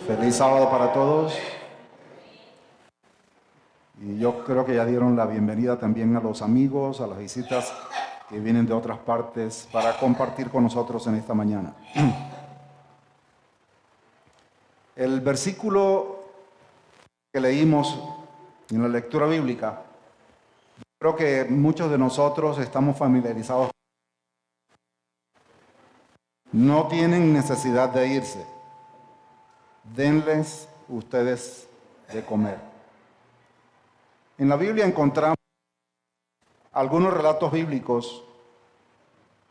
Feliz sábado para todos. Y yo creo que ya dieron la bienvenida también a los amigos, a las visitas que vienen de otras partes para compartir con nosotros en esta mañana. El versículo que leímos en la lectura bíblica, creo que muchos de nosotros estamos familiarizados. No tienen necesidad de irse. Denles ustedes de comer. En la Biblia encontramos algunos relatos bíblicos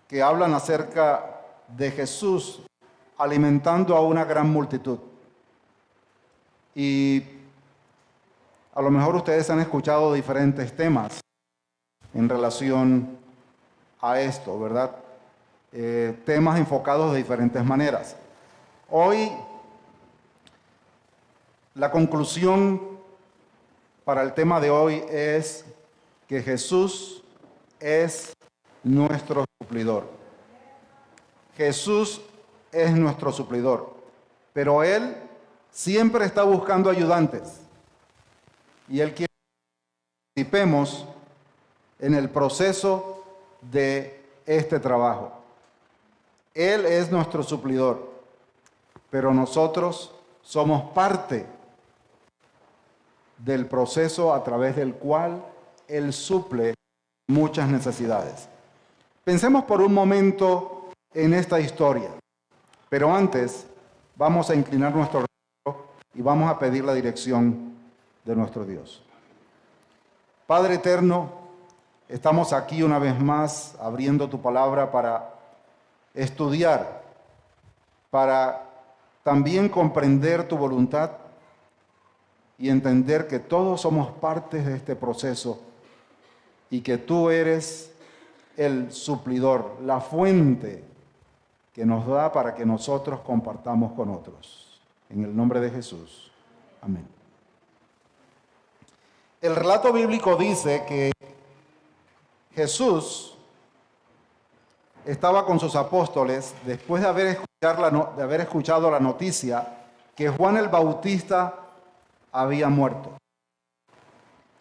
que hablan acerca de Jesús alimentando a una gran multitud. Y a lo mejor ustedes han escuchado diferentes temas en relación a esto, ¿verdad? Temas enfocados de diferentes maneras. Hoy, la conclusión para el tema de hoy es que Jesús es nuestro suplidor. Jesús es nuestro suplidor, pero Él siempre está buscando ayudantes y Él quiere que participemos en el proceso de este trabajo. Él es nuestro suplidor, pero nosotros somos parte del proceso a través del cual Él suple muchas necesidades. Pensemos por un momento en esta historia, pero antes vamos a inclinar nuestro rostro y vamos a pedir la dirección de nuestro Dios. Padre eterno, estamos aquí una vez más abriendo tu palabra para estudiar, para también comprender tu voluntad y entender que todos somos partes de este proceso y que tú eres el suplidor, la fuente que nos da para que nosotros compartamos con otros. En el nombre de Jesús. Amén. El relato bíblico dice que Jesús estaba con sus apóstoles después de haber escuchado la noticia que Juan el Bautista había muerto.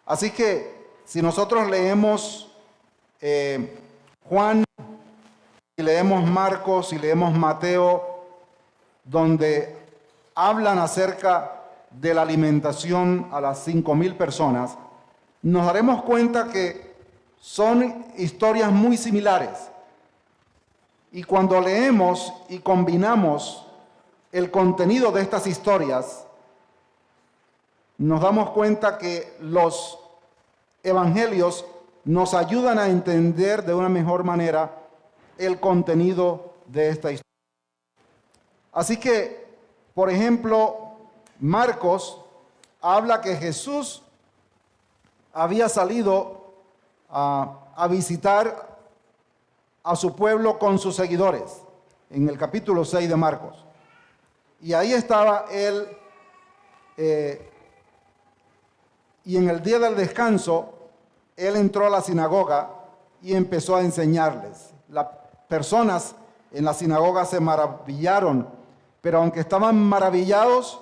Así que si nosotros leemos Juan, y leemos Marcos y leemos Mateo, donde hablan acerca de la alimentación a las 5,000 personas, nos daremos cuenta que son historias muy similares. Y cuando leemos y combinamos el contenido de estas historias, nos damos cuenta que los evangelios nos ayudan a entender de una mejor manera el contenido de esta historia. Así que, por ejemplo, Marcos habla que Jesús había salido a visitar a su pueblo con sus seguidores, en el capítulo 6 de Marcos. Y ahí estaba él, y en el día del descanso, él entró a la sinagoga y empezó a enseñarles. Las personas en la sinagoga se maravillaron, pero aunque estaban maravillados,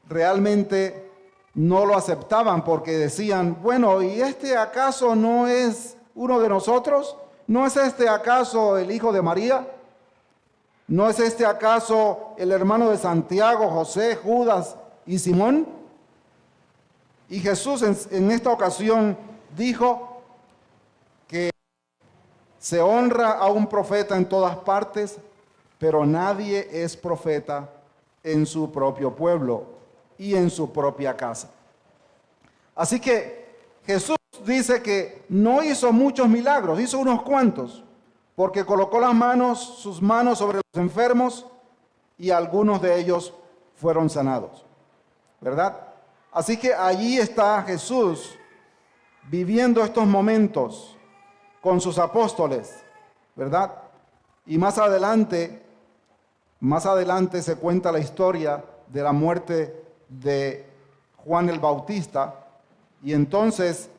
realmente no lo aceptaban porque decían, bueno, ¿y este acaso no es uno de nosotros? ¿No es este acaso el hijo de María? ¿No es este acaso el hermano de Santiago, José, Judas y Simón? Y Jesús en esta ocasión dijo que se honra a un profeta en todas partes, pero nadie es profeta en su propio pueblo y en su propia casa. Así que Jesús dice que no hizo muchos milagros, hizo unos cuantos, porque colocó sus manos sobre los enfermos y algunos de ellos fueron sanados, ¿verdad? Así que allí está Jesús viviendo estos momentos con sus apóstoles, ¿verdad? Y más adelante se cuenta la historia de la muerte de Juan el Bautista. Y entonces,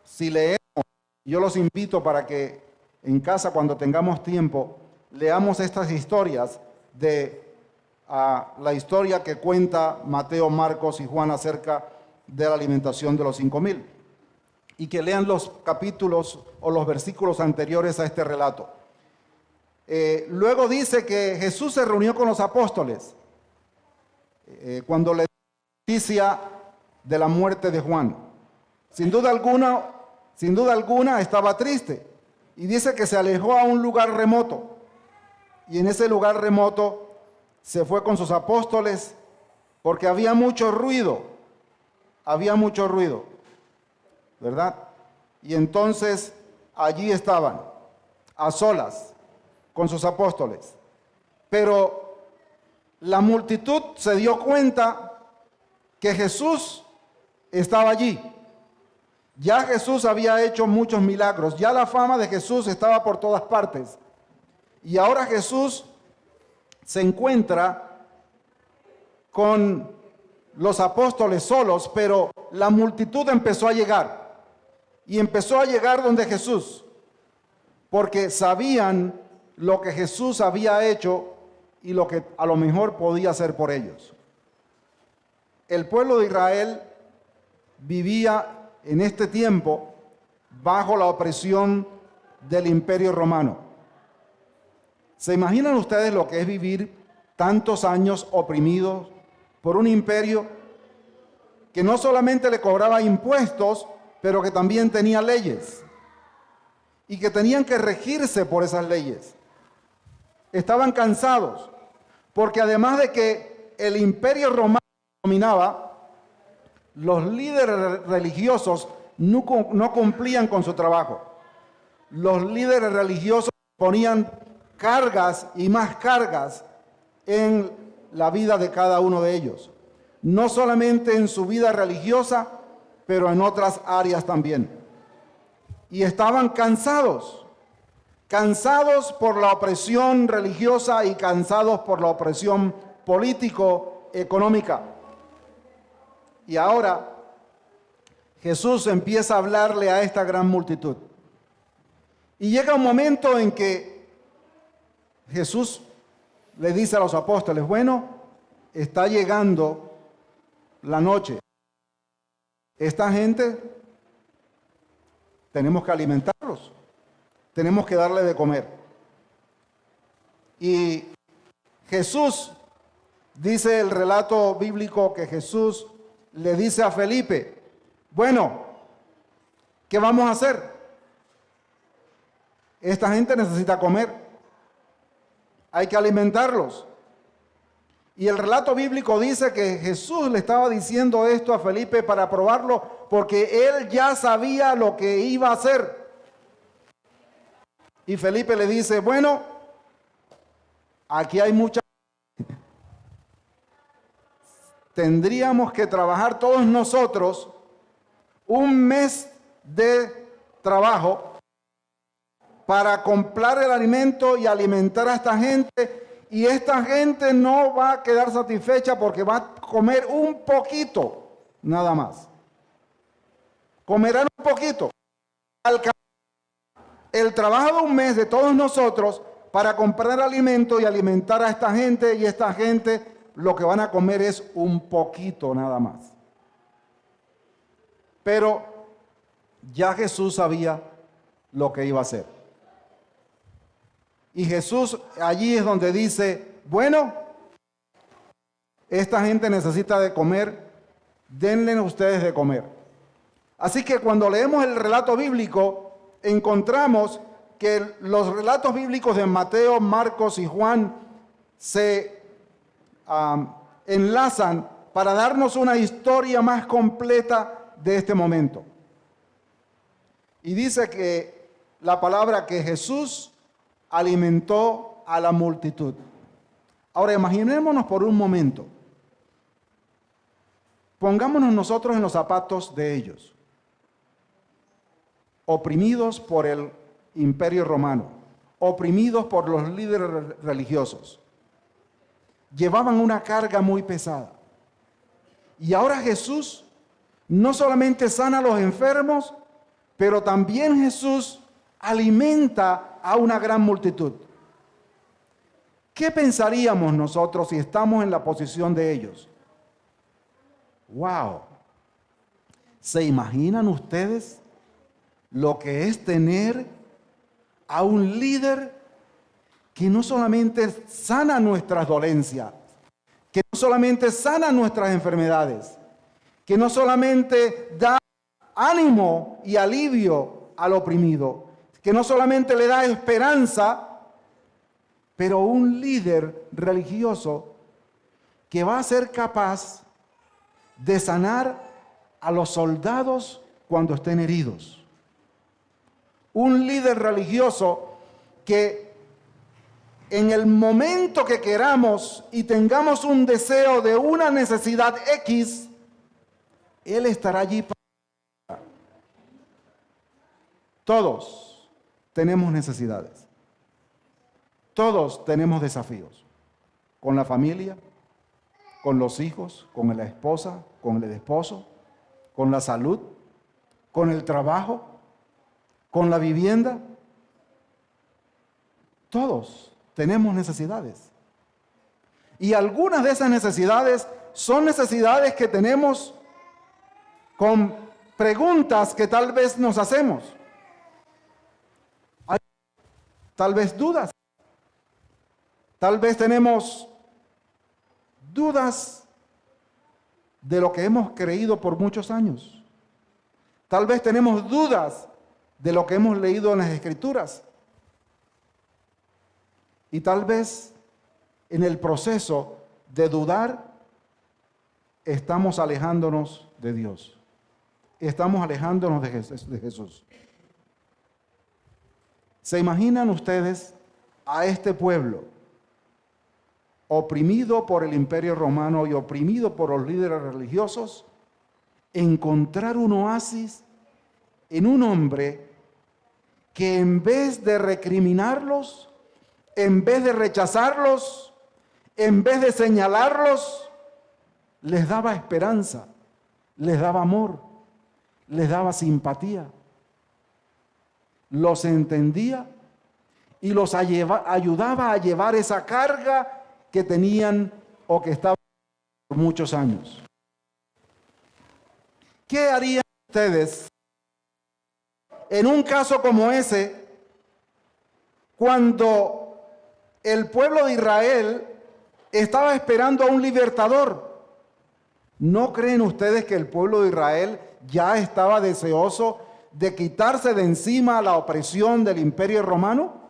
si leemos, yo los invito para que en casa, cuando tengamos tiempo, leamos estas historias de a la historia que cuenta Mateo, Marcos y Juan acerca de la alimentación de los 5,000. Y que lean los capítulos o los versículos anteriores a este relato. Luego dice que Jesús se reunió con los apóstoles cuando le dio noticia de la muerte de Juan. Sin duda alguna estaba triste. Y dice que se alejó a un lugar remoto. Y en ese lugar remoto se fue con sus apóstoles porque había mucho ruido. Había mucho ruido, ¿verdad? Y entonces allí estaban, a solas, con sus apóstoles. Pero la multitud se dio cuenta que Jesús estaba allí. Ya Jesús había hecho muchos milagros, ya la fama de Jesús estaba por todas partes. Y ahora Jesús se encuentra con los apóstoles solos, pero la multitud empezó a llegar. Y empezó a llegar donde Jesús, porque sabían lo que Jesús había hecho y lo que a lo mejor podía hacer por ellos. El pueblo de Israel vivía en este tiempo bajo la opresión del Imperio Romano. ¿Se imaginan ustedes lo que es vivir tantos años oprimidos por un imperio que no solamente le cobraba impuestos, pero que también tenía leyes y que tenían que regirse por esas leyes? Estaban cansados, porque además de que el Imperio Romano dominaba, los líderes religiosos no cumplían con su trabajo. Los líderes religiosos ponían cargas y más cargas en la vida de cada uno de ellos. No solamente en su vida religiosa, pero en otras áreas también. Y estaban cansados por la opresión religiosa y cansados por la opresión político-económica. Y ahora Jesús empieza a hablarle a esta gran multitud. Y llega un momento en que Jesús le dice a los apóstoles, bueno, está llegando la noche. Esta gente tenemos que alimentarlos, tenemos que darle de comer. Y Jesús, dice el relato bíblico que Jesús le dice a Felipe, bueno, ¿qué vamos a hacer? Esta gente necesita comer, hay que alimentarlos. Y el relato bíblico dice que Jesús le estaba diciendo esto a Felipe para probarlo, porque él ya sabía lo que iba a hacer. Y Felipe le dice, bueno, aquí hay mucha... Tendríamos que trabajar todos nosotros un mes de trabajo para comprar el alimento y alimentar a esta gente, y esta gente no va a quedar satisfecha porque va a comer un poquito, nada más. Comerán un poquito. El trabajo de un mes de todos nosotros para comprar alimento y alimentar a esta gente, y esta gente lo que van a comer es un poquito nada más. Pero ya Jesús sabía lo que iba a hacer. Y Jesús allí es donde dice, bueno, esta gente necesita de comer, denle ustedes de comer. Así que cuando leemos el relato bíblico, encontramos que los relatos bíblicos de Mateo, Marcos y Juan se enlazan para darnos una historia más completa de este momento. Y dice que la palabra que Jesús alimentó a la multitud. Ahora imaginémonos por un momento. Pongámonos nosotros en los zapatos de ellos, oprimidos por el Imperio Romano, oprimidos por los líderes religiosos. Llevaban una carga muy pesada. Y ahora Jesús no solamente sana a los enfermos, pero también Jesús alimenta a una gran multitud. ¿Qué pensaríamos nosotros si estamos en la posición de ellos? ¡Wow! ¿Se imaginan ustedes lo que es tener a un líder que no solamente sana nuestras dolencias, que no solamente sana nuestras enfermedades, que no solamente da ánimo y alivio al oprimido, que no solamente le da esperanza, pero un líder religioso que va a ser capaz de sanar a los soldados cuando estén heridos? Un líder religioso que en el momento que queramos y tengamos un deseo de una necesidad X, Él estará allí. Todos tenemos necesidades. Todos tenemos desafíos. Con la familia, con los hijos, con la esposa, con el esposo, con la salud, con el trabajo, con la vivienda. Todos tenemos necesidades. Y algunas de esas necesidades son necesidades que tenemos con preguntas que tal vez nos hacemos. Hay tal vez dudas. Tal vez tenemos dudas de lo que hemos creído por muchos años. Tal vez tenemos dudas de lo que hemos leído en las Escrituras. Y tal vez en el proceso de dudar estamos alejándonos de Dios. Estamos alejándonos de Jesús. ¿Se imaginan ustedes a este pueblo oprimido por el Imperio Romano y oprimido por los líderes religiosos, encontrar un oasis en un hombre que en vez de recriminarlos, en vez de rechazarlos, en vez de señalarlos, les daba esperanza, les daba amor, les daba simpatía, los entendía y los ayudaba a llevar esa carga que tenían o que estaban por muchos años? ¿Qué harían ustedes en un caso como ese, cuando el pueblo de Israel estaba esperando a un libertador? ¿No creen ustedes que el pueblo de Israel ya estaba deseoso de quitarse de encima la opresión del Imperio Romano?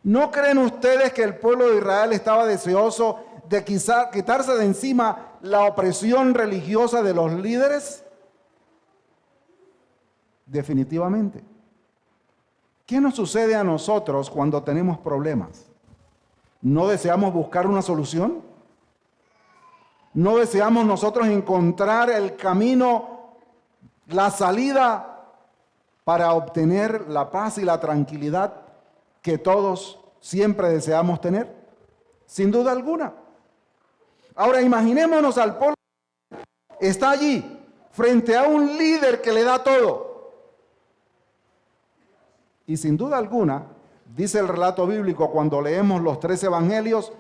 ¿No creen ustedes que el pueblo de Israel estaba deseoso de quitarse de encima la opresión religiosa de los líderes? Definitivamente. ¿Qué nos sucede a nosotros cuando tenemos problemas? ¿No deseamos buscar una solución? ¿No deseamos nosotros encontrar el camino, la salida para obtener la paz y la tranquilidad que todos siempre deseamos tener? Sin duda alguna. Ahora imaginémonos al pueblo que está allí frente a un líder que le da todo. Y sin duda alguna, dice el relato bíblico, cuando leemos los 3 evangelios,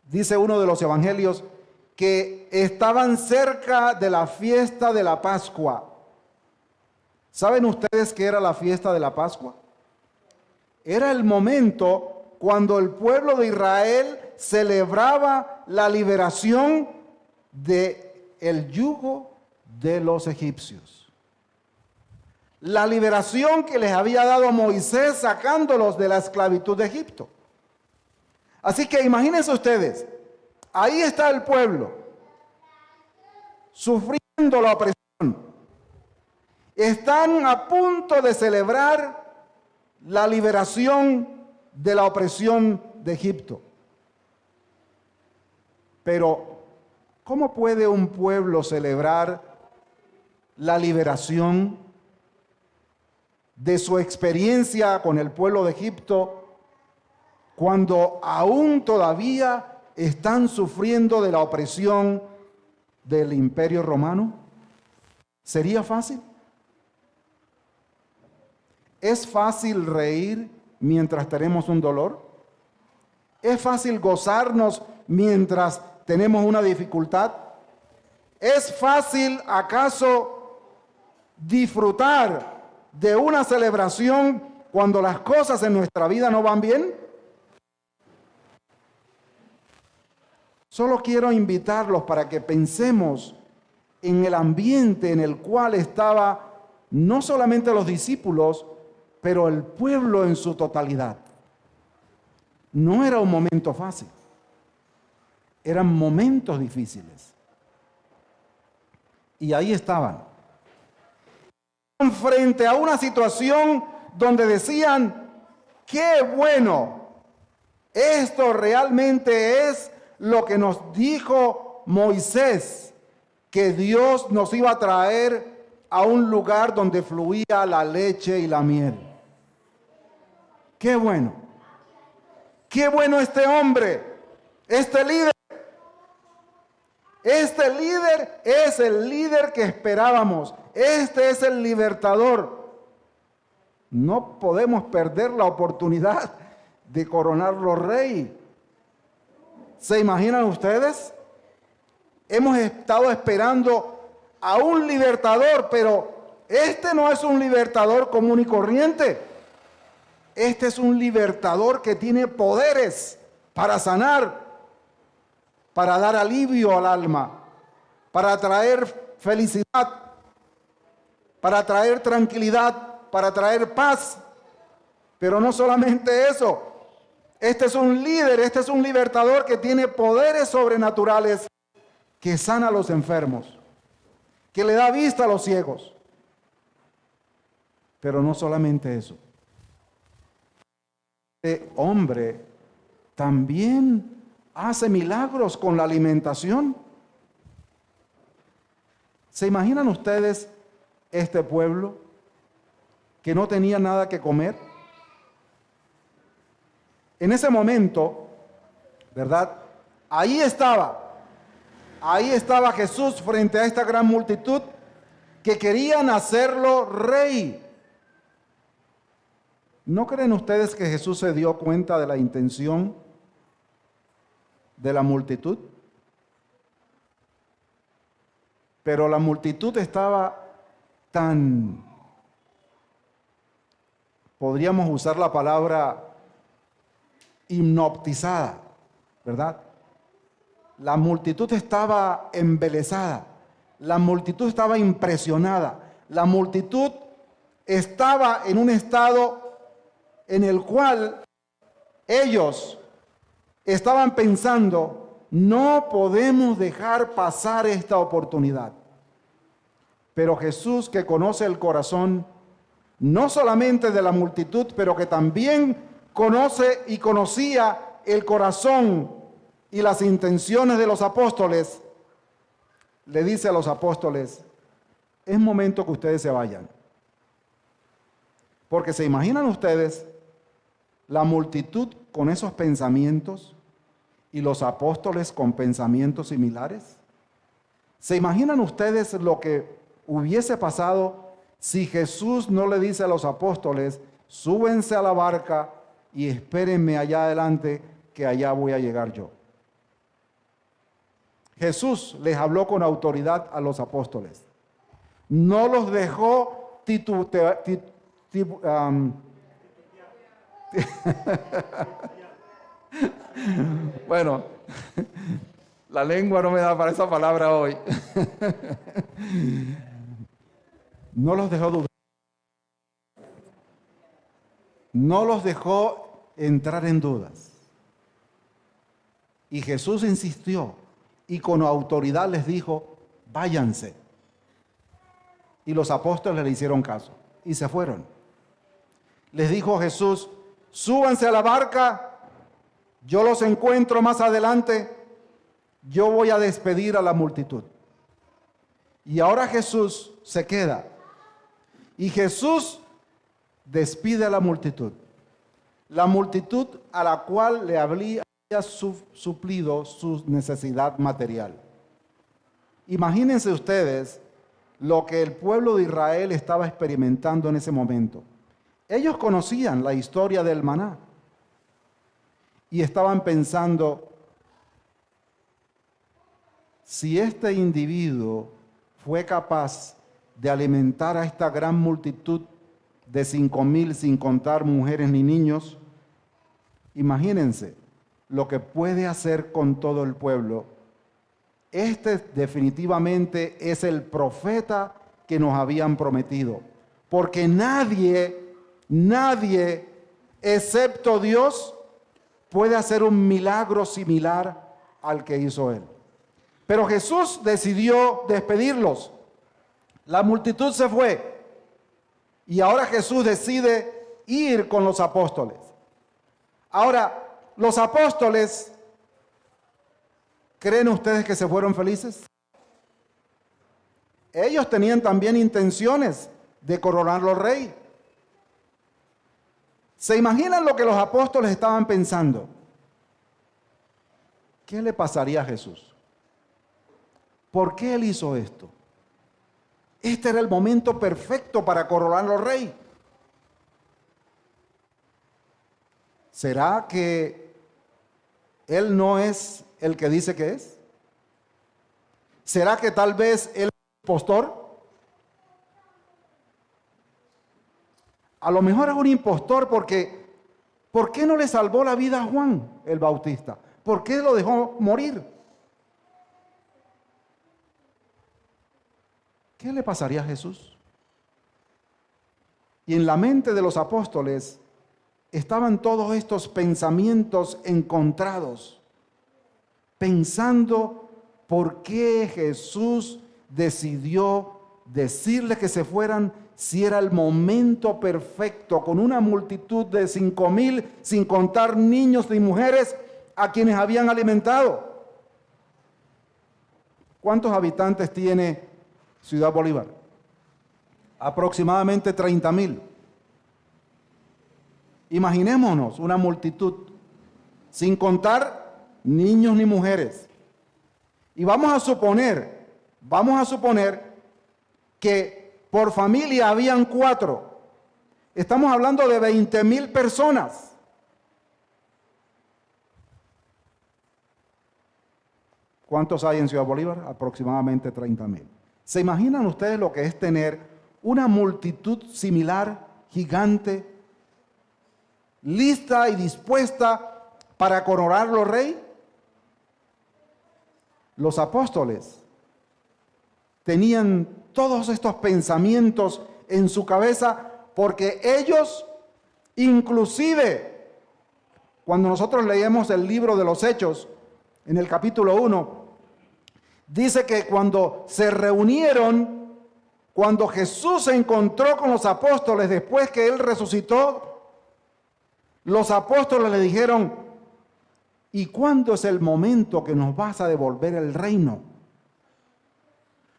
dice uno de los evangelios que estaban cerca de la fiesta de la Pascua. ¿Saben ustedes qué era la fiesta de la Pascua? Era el momento cuando el pueblo de Israel celebraba la liberación del yugo de los egipcios. La liberación que les había dado Moisés sacándolos de la esclavitud de Egipto. Así que imagínense ustedes, ahí está el pueblo, sufriendo la opresión. Están a punto de celebrar la liberación de la opresión de Egipto. Pero, ¿cómo puede un pueblo celebrar la liberación de su experiencia con el pueblo de Egipto cuando aún todavía están sufriendo de la opresión del Imperio Romano? ¿Sería fácil? ¿Es fácil reír mientras tenemos un dolor? ¿Es fácil gozarnos mientras tenemos una dificultad? ¿Es fácil acaso disfrutar de una celebración cuando las cosas en nuestra vida no van bien? Solo quiero invitarlos para que pensemos en el ambiente en el cual estaba no solamente los discípulos, pero el pueblo en su totalidad. No era un momento fácil, eran momentos difíciles. Y ahí estaban, frente a una situación donde decían, qué bueno, esto realmente es lo que nos dijo Moisés, que Dios nos iba a traer a un lugar donde fluía la leche y la miel. Qué bueno. Qué bueno este hombre, este líder. Este líder es el líder que esperábamos. Este es el libertador. No podemos perder la oportunidad de coronarlo rey. ¿Se imaginan ustedes? Hemos estado esperando a un libertador, pero este no es un libertador común y corriente. Este es un libertador que tiene poderes para sanar, para dar alivio al alma, para traer felicidad, para traer tranquilidad, para traer paz. Pero no solamente eso, este es un líder, este es un libertador que tiene poderes sobrenaturales, que sana a los enfermos, que le da vista a los ciegos. Pero no solamente eso. Este hombre también hace milagros con la alimentación. ¿Se imaginan ustedes este pueblo que no tenía nada que comer? En ese momento, ¿verdad? Ahí estaba Jesús frente a esta gran multitud que querían hacerlo rey. ¿No creen ustedes que Jesús se dio cuenta de la intención de la multitud? Pero la multitud estaba tan, podríamos usar la palabra hipnotizada, ¿verdad? La multitud estaba embelesada, la multitud estaba impresionada, la multitud estaba en un estado en el cual ellos estaban pensando, no podemos dejar pasar esta oportunidad. Pero Jesús, que conoce el corazón, no solamente de la multitud, pero que también conoce y conocía el corazón y las intenciones de los apóstoles, le dice a los apóstoles, es momento que ustedes se vayan. Porque se imaginan ustedes la multitud con esos pensamientos y los apóstoles con pensamientos similares. ¿Se imaginan ustedes lo que hubiese pasado si Jesús no le dice a los apóstoles, súbense a la barca y espérenme allá adelante, que allá voy a llegar yo? Jesús les habló con autoridad a los apóstoles. No los dejó bueno, la lengua no me da para esa palabra hoy. No los dejó dudar. No los dejó entrar en dudas. Y Jesús insistió y con autoridad les dijo, váyanse. Y los apóstoles le hicieron caso y se fueron. Les dijo Jesús, súbanse a la barca, yo los encuentro más adelante, yo voy a despedir a la multitud. Y ahora Jesús se queda. Y Jesús despide a la multitud a la cual le había suplido su necesidad material. Imagínense ustedes lo que el pueblo de Israel estaba experimentando en ese momento. Ellos conocían la historia del maná. y estaban pensando, si este individuo fue capaz de alimentar a esta gran multitud de 5,000 sin contar mujeres ni niños, imagínense lo que puede hacer con todo el pueblo. Este definitivamente es el profeta que nos habían prometido, porque nadie, excepto Dios, puede hacer un milagro similar al que hizo él. Pero Jesús decidió despedirlos. La multitud se fue y ahora Jesús decide ir con los apóstoles. Ahora, los apóstoles, ¿creen ustedes que se fueron felices? Ellos tenían también intenciones de coronarlo rey. ¿Se imaginan lo que los apóstoles estaban pensando? ¿Qué le pasaría a Jesús? ¿Por qué él hizo esto? Este era el momento perfecto para coronarlo rey. ¿Será que él no es el que dice que es? ¿Será que tal vez él es impostor? A lo mejor es un impostor porque ¿por qué no le salvó la vida a Juan el Bautista? ¿Por qué lo dejó morir? ¿Qué le pasaría a Jesús? Y en la mente de los apóstoles estaban todos estos pensamientos encontrados, pensando por qué Jesús decidió decirles que se fueran si era el momento perfecto, con una multitud de 5,000, sin contar niños ni mujeres a quienes habían alimentado. ¿Cuántos habitantes tiene Ciudad Bolívar? Aproximadamente 30,000. Imaginémonos una multitud, sin contar niños ni mujeres. Y vamos a suponer que por familia habían 4. Estamos hablando de 20,000 personas. ¿Cuántos hay en Ciudad Bolívar? Aproximadamente 30,000. ¿Se imaginan ustedes lo que es tener una multitud similar, gigante, lista y dispuesta para coronarlo rey? Los apóstoles tenían todos estos pensamientos en su cabeza porque ellos, inclusive, cuando nosotros leemos el libro de los Hechos, en el capítulo 1, dice que cuando se reunieron, cuando Jesús se encontró con los apóstoles después que él resucitó, los apóstoles le dijeron, ¿y cuándo es el momento que nos vas a devolver el reino?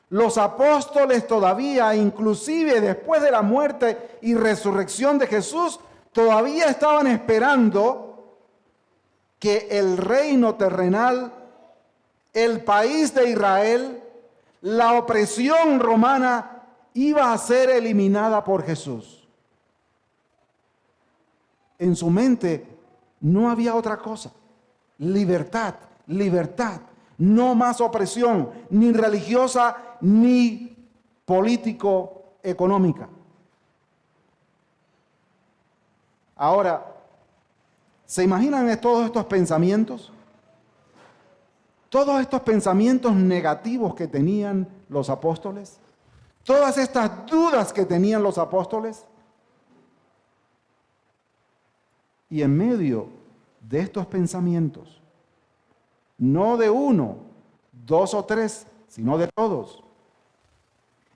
Los apóstoles todavía, inclusive después de la muerte y resurrección de Jesús, todavía estaban esperando que el reino terrenal, el país de Israel, la opresión romana iba a ser eliminada por Jesús. En su mente no había otra cosa. Libertad, libertad. No más opresión, ni religiosa, ni político-económica. Ahora, ¿se imaginan todos estos pensamientos? Todos estos pensamientos negativos que tenían los apóstoles. Todas estas dudas que tenían los apóstoles. Y en medio de estos pensamientos, no de 1, 2 o 3, sino de todos,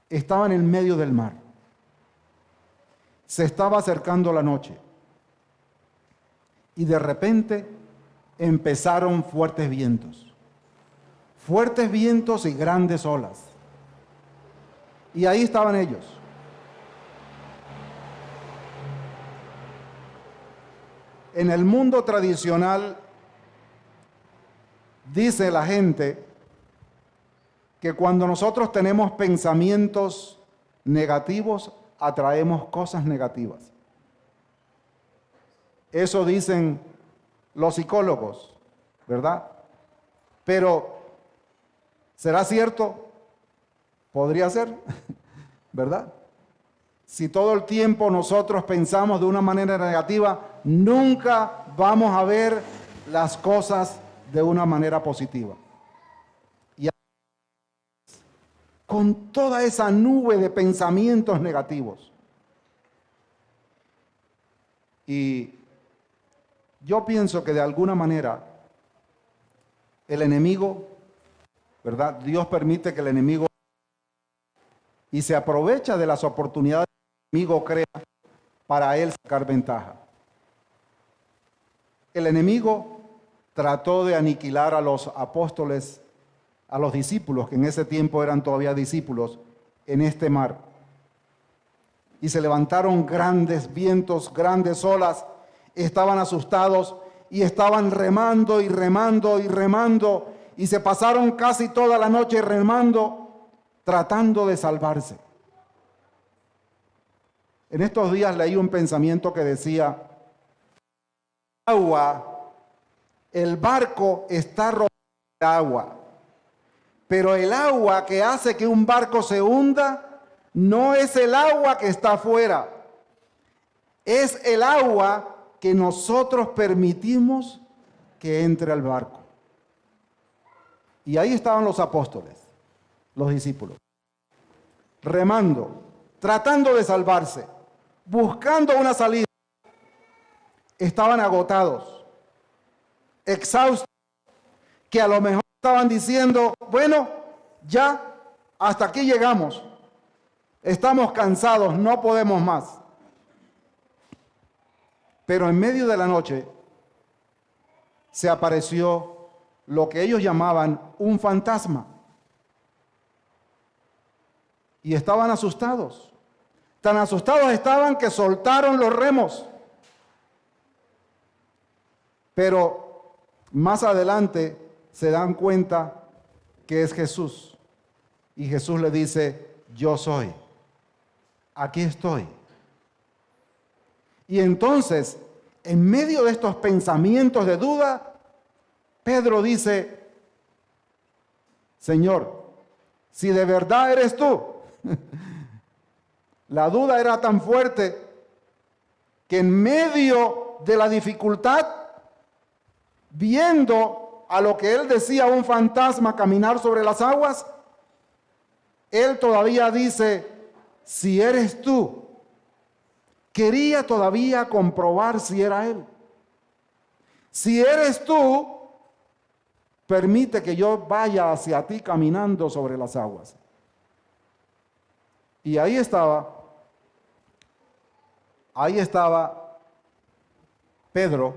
estaban en medio del mar. Se estaba acercando la noche. Y de repente empezaron fuertes vientos y grandes olas. Y ahí estaban ellos. En el mundo tradicional, dice la gente que cuando nosotros tenemos pensamientos negativos, atraemos cosas negativas. Eso dicen los psicólogos, ¿verdad? Pero, ¿será cierto? Podría ser, ¿verdad? Si todo el tiempo nosotros pensamos de una manera negativa, nunca vamos a ver las cosas de una manera positiva. Y con toda esa nube de pensamientos negativos. Y yo pienso que de alguna manera el enemigo, ¿verdad? Dios permite que el enemigo y se aprovecha de las oportunidades que el enemigo crea para él sacar ventaja. El enemigo trató de aniquilar a los apóstoles, a los discípulos, que en ese tiempo eran todavía discípulos, en este mar. Y se levantaron grandes vientos, grandes olas, estaban asustados y estaban remando y remando y remando, y se pasaron casi toda la noche remando, tratando de salvarse. En estos días leí un pensamiento que decía: el barco está rodeado de agua, pero el agua que hace que un barco se hunda no es el agua que está afuera, es el agua que nosotros permitimos que entre al barco. Y ahí estaban los apóstoles, los discípulos, remando, tratando de salvarse, buscando una salida. Estaban agotados, exhaustos, que a lo mejor estaban diciendo: bueno, ya hasta aquí llegamos, estamos cansados, no podemos más. Pero en medio de la noche se apareció lo que ellos llamaban un fantasma. Y estaban asustados. Tan asustados estaban que soltaron los remos. Pero más adelante se dan cuenta que es Jesús. Y Jesús le dice: yo soy. Aquí estoy. Y entonces, en medio de estos pensamientos de duda, Pedro dice: Señor, si de verdad eres tú. La duda era tan fuerte que en medio de la dificultad, viendo a lo que él decía un fantasma caminar sobre las aguas, él todavía dice: si eres tú. Quería todavía comprobar si era él. Si eres tú, permite que yo vaya hacia ti caminando sobre las aguas. Y ahí estaba Pedro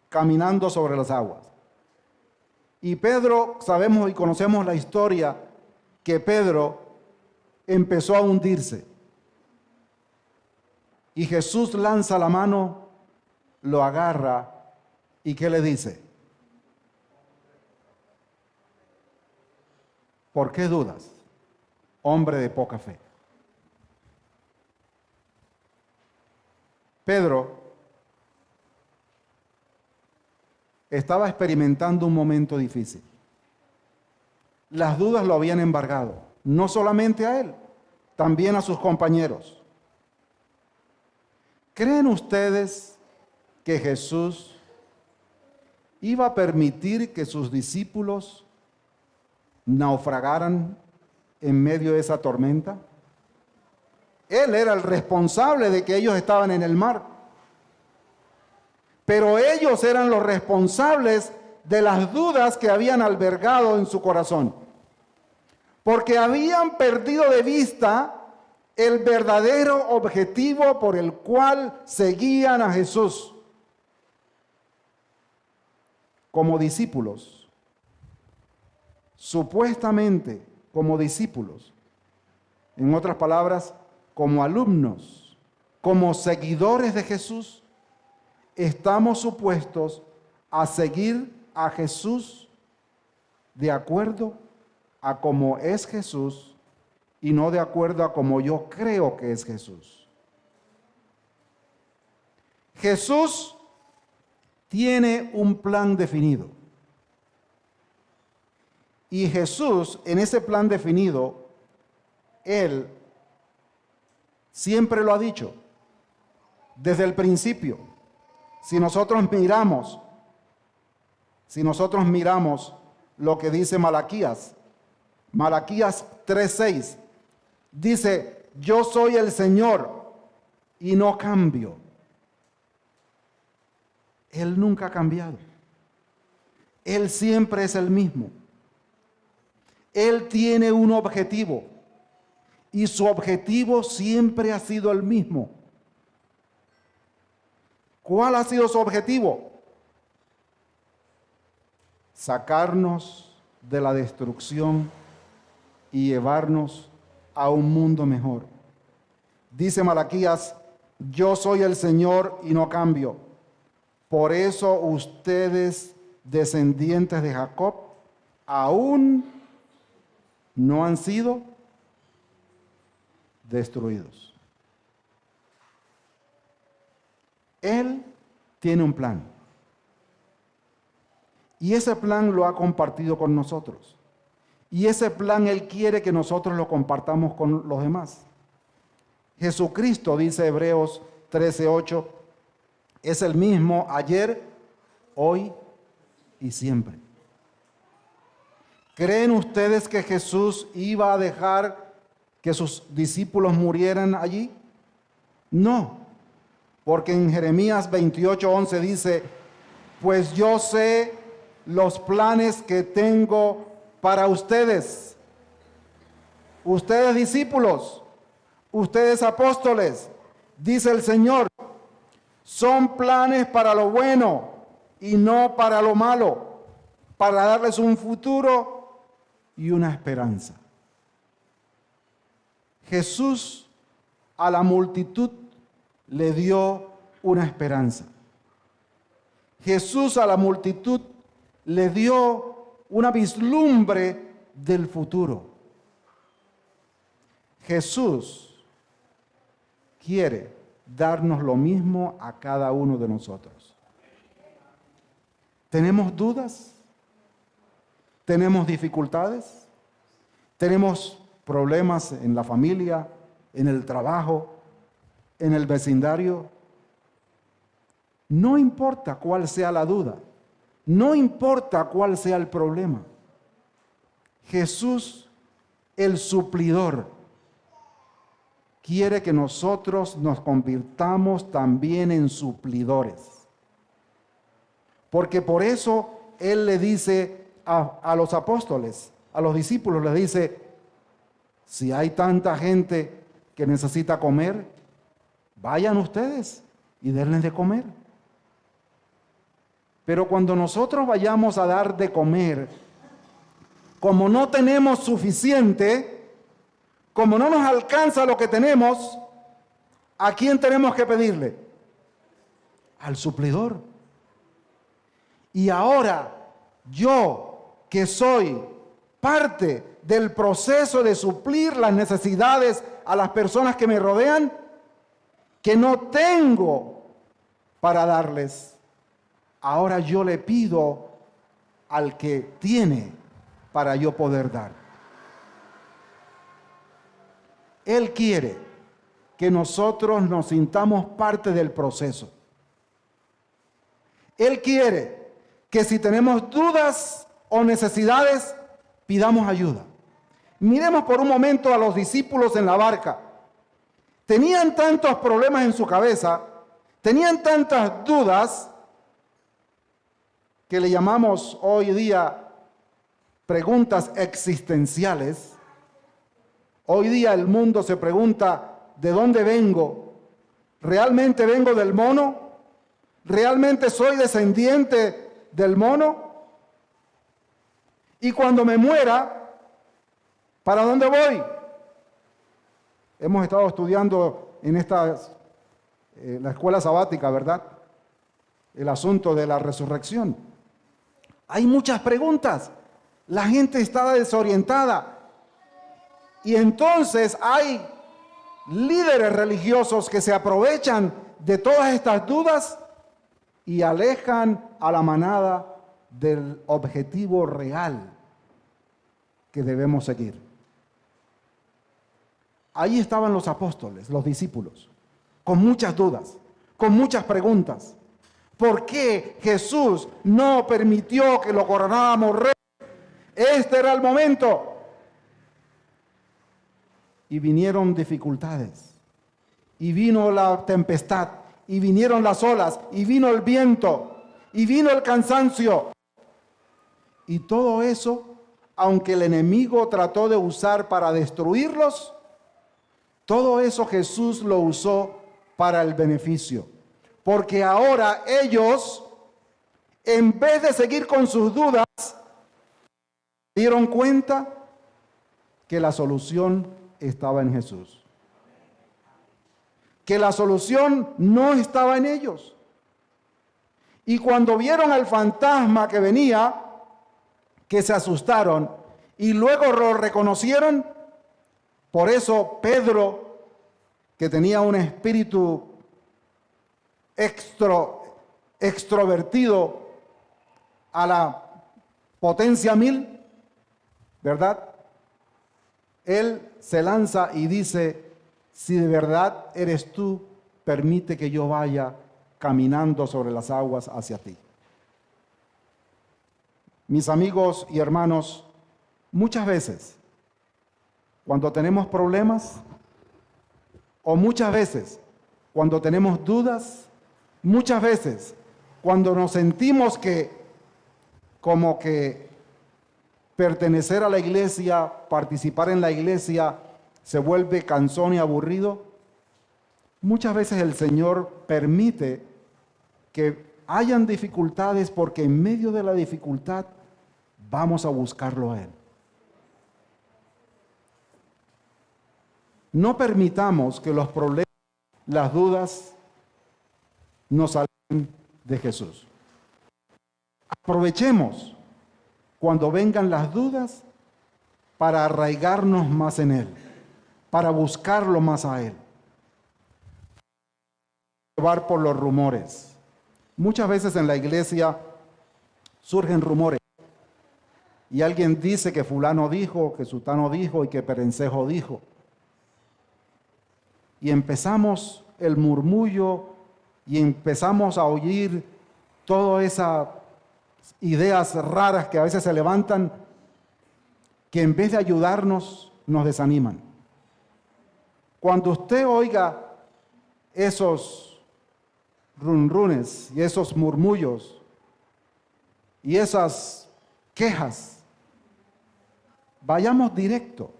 caminando sobre las aguas. Y Pedro, sabemos y conocemos la historia, que Pedro empezó a hundirse. Y Jesús lanza la mano, lo agarra, ¿y qué le dice? ¿Por qué dudas, hombre de poca fe? Pedro estaba experimentando un momento difícil. Las dudas lo habían embargado, no solamente a él, también a sus compañeros. ¿Creen ustedes que Jesús iba a permitir que sus discípulos naufragaran en medio de esa tormenta? Él era el responsable de que ellos estaban en el mar. Pero ellos eran los responsables de las dudas que habían albergado en su corazón. Porque habían perdido de vista el verdadero objetivo por el cual seguían a Jesús. Como discípulos, supuestamente como discípulos, en otras palabras, como alumnos, como seguidores de Jesús, estamos supuestos a seguir a Jesús de acuerdo a cómo es Jesús y no de acuerdo a cómo yo creo que es Jesús. Jesús tiene un plan definido. Y Jesús, en ese plan definido, Él siempre lo ha dicho, desde el principio. Si nosotros miramos lo que dice Malaquías 3:6, dice, yo soy el Señor y no cambio. Él nunca ha cambiado. Él siempre es el mismo. Él tiene un objetivo y su objetivo siempre ha sido el mismo. ¿Cuál ha sido su objetivo? Sacarnos de la destrucción y llevarnos a un mundo mejor. Dice Malaquías, yo soy el Señor y no cambio. Por eso ustedes, descendientes de Jacob, aún no han sido destruidos. Él tiene un plan. Y ese plan lo ha compartido con nosotros. Y ese plan Él quiere que nosotros lo compartamos con los demás. Jesucristo, dice Hebreos 13:8, es el mismo ayer, hoy y siempre. ¿Creen ustedes que Jesús iba a dejar que sus discípulos murieran allí? No, porque en Jeremías 28:11 dice, pues yo sé los planes que tengo para ustedes. Ustedes discípulos, ustedes apóstoles, dice el Señor, son planes para lo bueno y no para lo malo, para darles un futuro y una esperanza. Jesús a la multitud le dio una esperanza. Jesús a la multitud le dio una vislumbre del futuro. Jesús quiere darnos lo mismo a cada uno de nosotros. ¿Tenemos dudas? ¿Tenemos dificultades? ¿Tenemos problemas en la familia, en el trabajo, en el vecindario? No importa cuál sea la duda, no importa cuál sea el problema. Jesús, el suplidor, quiere que nosotros nos convirtamos también en suplidores. Porque por eso Él le dice a los apóstoles, a los discípulos, les dice, si hay tanta gente que necesita comer, vayan ustedes y denles de comer. Pero cuando nosotros vayamos a dar de comer, como no tenemos suficiente, como no nos alcanza lo que tenemos, ¿a quién tenemos que pedirle? Al suplidor. Y ahora, yo que soy parte del proceso de suplir las necesidades a las personas que me rodean, que no tengo para darles, ahora yo le pido al que tiene para yo poder dar. Él quiere que nosotros nos sintamos parte del proceso. Él quiere que si tenemos dudas o necesidades, pidamos ayuda. Miremos por un momento a los discípulos en la barca. Tenían tantos problemas en su cabeza, tenían tantas dudas, que le llamamos hoy día preguntas existenciales. Hoy día el mundo se pregunta, ¿de dónde vengo? ¿Realmente vengo del mono? ¿Realmente soy descendiente del mono? Y cuando me muera, ¿para dónde voy? Hemos estado estudiando en la escuela sabática, ¿verdad? El asunto de la resurrección. Hay muchas preguntas. La gente está desorientada. Y entonces hay líderes religiosos que se aprovechan de todas estas dudas y alejan a la manada del objetivo real que debemos seguir. Ahí estaban los apóstoles, los discípulos, con muchas dudas, con muchas preguntas. ¿Por qué Jesús no permitió que lo coronáramos rey? Este era el momento. Y vinieron dificultades, y vino la tempestad, y vinieron las olas, y vino el viento, y vino el cansancio. Y todo eso, aunque el enemigo trató de usar para destruirlos, todo eso Jesús lo usó para el beneficio. Porque ahora ellos, en vez de seguir con sus dudas, se dieron cuenta que la solución estaba en Jesús. Que la solución no estaba en ellos. Y cuando vieron al fantasma que venía, que se asustaron y luego lo reconocieron. Por eso Pedro, que tenía un espíritu extrovertido a la potencia 1000, ¿verdad? Él se lanza y dice: si de verdad eres tú, permite que yo vaya caminando sobre las aguas hacia ti. Mis amigos y hermanos, muchas veces, cuando tenemos problemas, o muchas veces, cuando tenemos dudas, muchas veces, cuando nos sentimos que, como que pertenecer a la iglesia, participar en la iglesia, se vuelve cansón y aburrido, muchas veces el Señor permite que hayan dificultades, porque en medio de la dificultad vamos a buscarlo a Él. No permitamos que los problemas, las dudas, nos alejen de Jesús. Aprovechemos cuando vengan las dudas para arraigarnos más en Él, para buscarlo más a Él. Llevar por los rumores. Muchas veces en la iglesia surgen rumores. Y alguien dice que fulano dijo, que sutano dijo y que perencejo dijo. Y empezamos el murmullo y empezamos a oír todas esas ideas raras que a veces se levantan, que en vez de ayudarnos, nos desaniman. Cuando usted oiga esos runrunes y esos murmullos y esas quejas, vayamos directo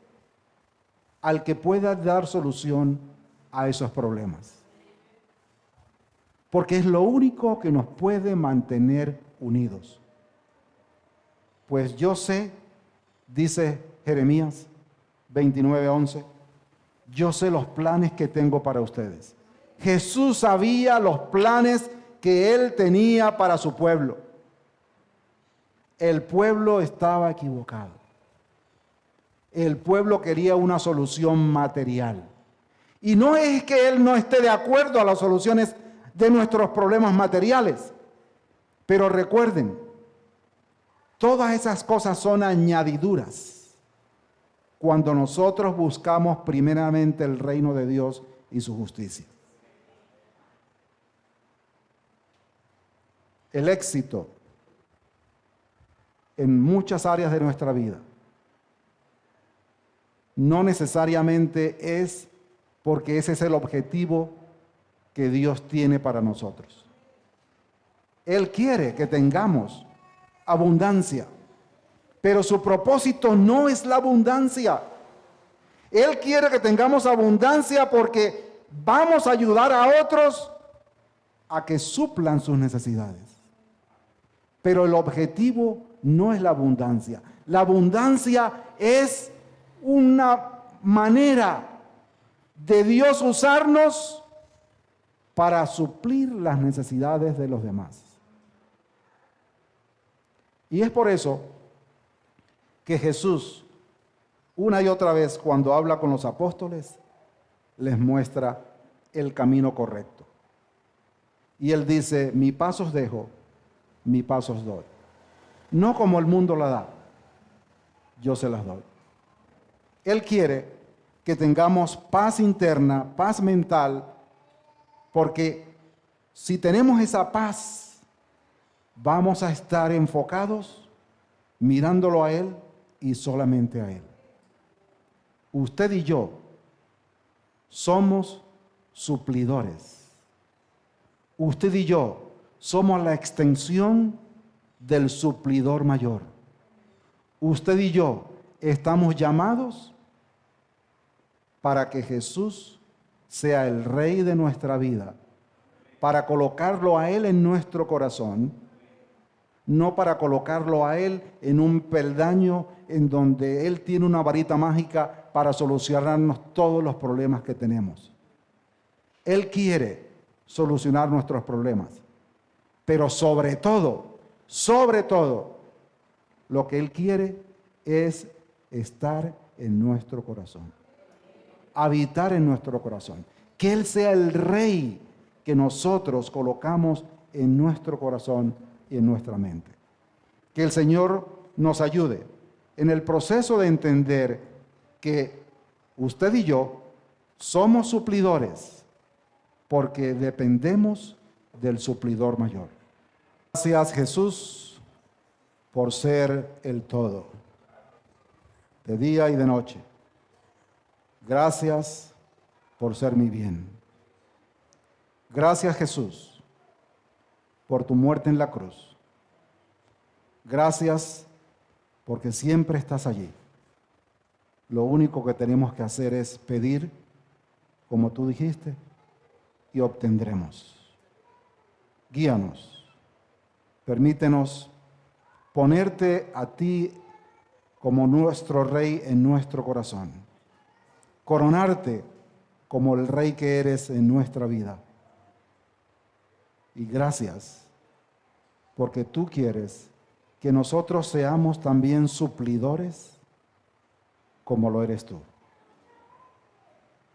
al que pueda dar solución a esos problemas. Porque es lo único que nos puede mantener unidos. Pues yo sé, dice Jeremías 29:11, yo sé los planes que tengo para ustedes. Jesús sabía los planes que Él tenía para su pueblo. El pueblo estaba equivocado. El pueblo quería una solución material. Y no es que Él no esté de acuerdo a las soluciones de nuestros problemas materiales. Pero recuerden, todas esas cosas son añadiduras cuando nosotros buscamos primeramente el reino de Dios y su justicia. El éxito en muchas áreas de nuestra vida no necesariamente es porque ese es el objetivo que Dios tiene para nosotros. Él quiere que tengamos abundancia, pero su propósito no es la abundancia. Él quiere que tengamos abundancia porque vamos a ayudar a otros a que suplan sus necesidades. Pero el objetivo no es la abundancia. La abundancia es una manera de Dios usarnos para suplir las necesidades de los demás. Y es por eso que Jesús, una y otra vez, cuando habla con los apóstoles, les muestra el camino correcto. Y Él dice, mi paz os dejo, mi paz os doy. No como el mundo la da, yo se las doy. Él quiere que tengamos paz interna, paz mental, porque si tenemos esa paz, vamos a estar enfocados mirándolo a Él y solamente a Él. Usted y yo somos suplidores. Usted y yo somos la extensión del suplidor mayor. Usted y yo estamos llamados para que Jesús sea el Rey de nuestra vida, para colocarlo a Él en nuestro corazón, no para colocarlo a Él en un peldaño en donde Él tiene una varita mágica para solucionarnos todos los problemas que tenemos. Él quiere solucionar nuestros problemas, pero sobre todo, lo que Él quiere es estar en nuestro corazón, habitar en nuestro corazón, que Él sea el Rey que nosotros colocamos en nuestro corazón y en nuestra mente. Que el Señor nos ayude en el proceso de entender que usted y yo somos suplidores porque dependemos del suplidor mayor. Gracias, Jesús, por ser el todo, de día y de noche. Gracias por ser mi bien. Gracias, Jesús, por tu muerte en la cruz. Gracias porque siempre estás allí. Lo único que tenemos que hacer es pedir, como tú dijiste, y obtendremos. Guíanos. Permítenos ponerte a ti como nuestro Rey en nuestro corazón. Coronarte como el Rey que eres en nuestra vida. Y gracias, porque tú quieres que nosotros seamos también suplidores como lo eres tú.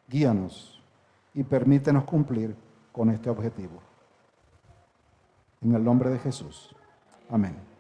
Guíanos y permítenos cumplir con este objetivo. En el nombre de Jesús. Amén.